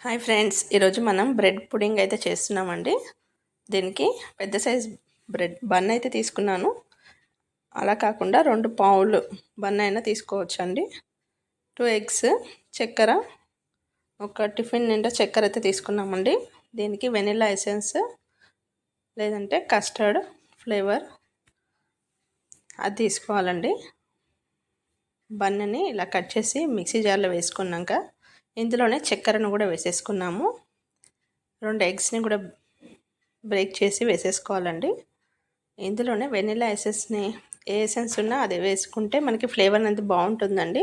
Hi friends, ఈరోజు మనం bread pudding అయితే చేస్తున్నామండి. దీనికి పెద్ద సైజ్ బ్రెడ్ బన్ అయితే తీసుకున్నాను. అలా కాకుండా 2 పావులు బన్ అయినా తీసుకోవచ్చండి. 2 ఎగ్స్, చక్కెర, ఒక టిఫిన్ నిండా చక్కెర అయితే తీసుకున్నామండి. దీనికి వెనిలా ఎసెన్స్ లేదంటే కస్టర్డ్ ఫ్లేవర్ అది తీసుకోవాలండి. బన్నని ఇలా కట్ చేసి మిక్సీ జార్లో వేసుకున్నాక ఇందులోనే చక్కెరను కూడా వేసేసుకున్నాము. 2 ఎగ్స్ని కూడా బ్రేక్ చేసి వేసేసుకోవాలండి. ఇందులోనే వెనిలా ఎసెన్స్ని ఏ ఎసెన్స్ ఉన్నా అది వేసుకుంటే మనకి ఫ్లేవర్ అనేది బాగుంటుందండి.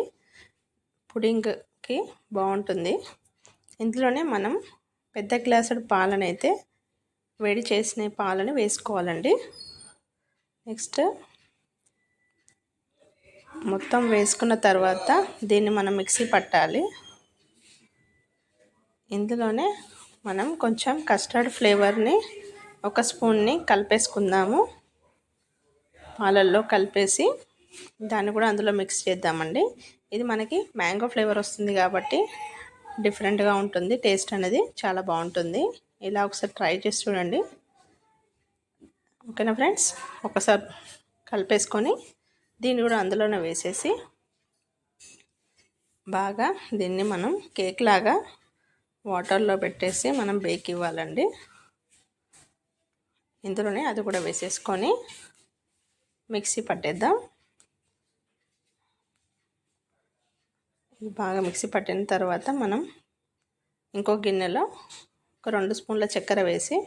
పుడింగ్కి బాగుంటుంది. ఇందులోనే మనం పెద్ద గ్లాసుడు పాలను అయితే వేడి చేసిన పాలను వేసుకోవాలండి. నెక్స్ట్ మొత్తం వేసుకున్న తర్వాత దీన్ని మనం మిక్సీ పట్టాలి. ఇందులోనే మనం కొంచెం కస్టర్డ్ ఫ్లేవర్ని ఒక స్పూన్ని కలిపేసుకుందాము. పాలల్లో కలిపేసి దాన్ని కూడా అందులో మిక్స్ చేద్దామండి. ఇది మనకి మ్యాంగో ఫ్లేవర్ వస్తుంది కాబట్టి డిఫరెంట్గా ఉంటుంది. టేస్ట్ అనేది చాలా బాగుంటుంది. ఇలా ఒకసారి ట్రై చేసి చూడండి. ఓకేనా ఫ్రెండ్స్, ఒకసారి కలిపేసుకొని దీన్ని కూడా అందులోనే వేసేసి బాగా దీన్ని మనం కేక్ లాగా వాటర్లో పెట్టేసి మనం బేక్ ఇవ్వాలండి. ఇందులోనే అది కూడా వేసేసుకొని మిక్సీ పట్టేద్దాం. బాగా మిక్సీ పట్టిన తర్వాత మనం ఇంకో గిన్నెలో ఒక 2 స్పూన్ల చక్కెర వేసి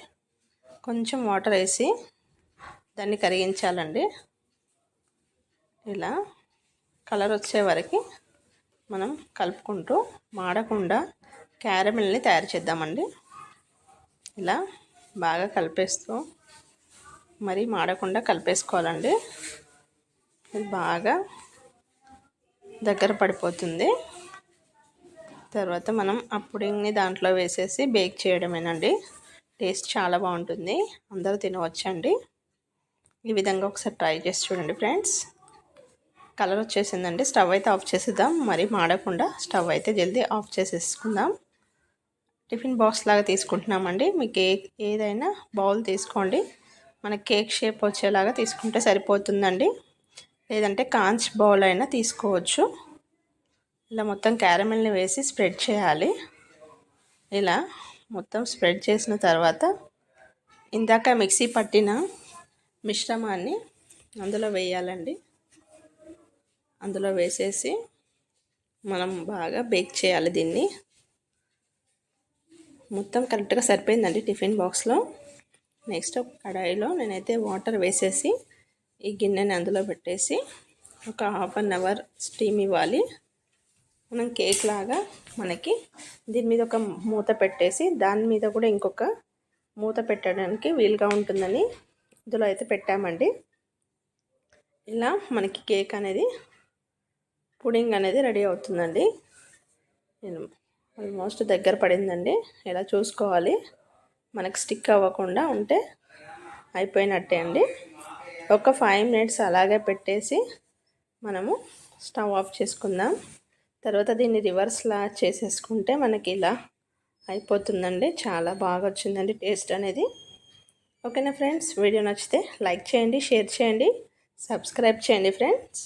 కొంచెం వాటర్ వేసి దాన్ని కరిగించాలండి. ఇలా కలర్ వచ్చే వరకు మనం కలుపుకుంటూ మాడకుండా క్యారమెల్ని తయారు చేద్దామండి. ఇలా బాగా కలిపేస్తూ మరి మాడకుండా కలిపేసుకోవాలండి. ఇది బాగా దగ్గర పడిపోతుంది. తర్వాత మనం ఆ పుడింగ్ని దాంట్లో వేసేసి బేక్ చేయడమేనండి. టేస్ట్ చాలా బాగుంటుంది. అందరూ తినవచ్చండి. ఈ విధంగా ఒకసారి ట్రై చేసి చూడండి ఫ్రెండ్స్. కలర్ వచ్చేసిందండి. స్టవ్ అయితే ఆఫ్ చేసేద్దాం. మరి మాడకుండా స్టవ్ అయితే జల్దీ ఆఫ్ చేసేసుకుందాం. టిఫిన్ బాక్స్ లాగా తీసుకుంటున్నామండి. మీకు ఏదైనా బౌల్ తీసుకోండి. మనకి కేక్ షేప్ వచ్చేలాగా తీసుకుంటే సరిపోతుందండి. లేదంటే కాంచ్ బౌల్ అయినా తీసుకోవచ్చు. ఇలా మొత్తం క్యారమెల్ని వేసి స్ప్రెడ్ చేయాలి. ఇలా మొత్తం స్ప్రెడ్ చేసిన తర్వాత ఇందాక మిక్సీ పట్టిన మిశ్రమాన్ని అందులో వేయాలండి. అందులో వేసేసి మనం బాగా బేక్ చేయాలి. దీన్ని మొత్తం కరెక్ట్గా సరిపోయిందండి టిఫిన్ బాక్స్లో. నెక్స్ట్ కడాయిలో నేనైతే వాటర్ వేసేసి ఈ గిన్నెని అందులో పెట్టేసి ఒక 1/2 అవర్ స్టీమ్ ఇవ్వాలి. మనం కేక్ లాగా మనకి దీని మీద ఒక మూత పెట్టేసి దాని మీద కూడా ఇంకొక మూత పెట్టడానికి వీలుగా ఉంటుందని ఇందులో అయితే పెట్టామండి. ఇలా మనకి కేక్ అనేది పుడింగ్ అనేది రెడీ అవుతుందండి. నేను ఆల్మోస్ట్ దగ్గర పడిందండి. ఇలా చూసుకోవాలి. మనకు స్టిక్ అవ్వకుండా ఉంటే అయిపోయినట్టే అండి. ఒక 5 మినిట్స్ అలాగే పెట్టేసి మనము స్టవ్ ఆఫ్ చేసుకుందాం. తర్వాత దీన్ని రివర్స్లా చేసేసుకుంటే మనకి ఇలా అయిపోతుందండి. చాలా బాగా వచ్చిందండి టేస్ట్ అనేది. ఓకేనా ఫ్రెండ్స్, వీడియో నచ్చితే లైక్ చేయండి, షేర్ చేయండి, సబ్స్క్రైబ్ చేయండి ఫ్రెండ్స్.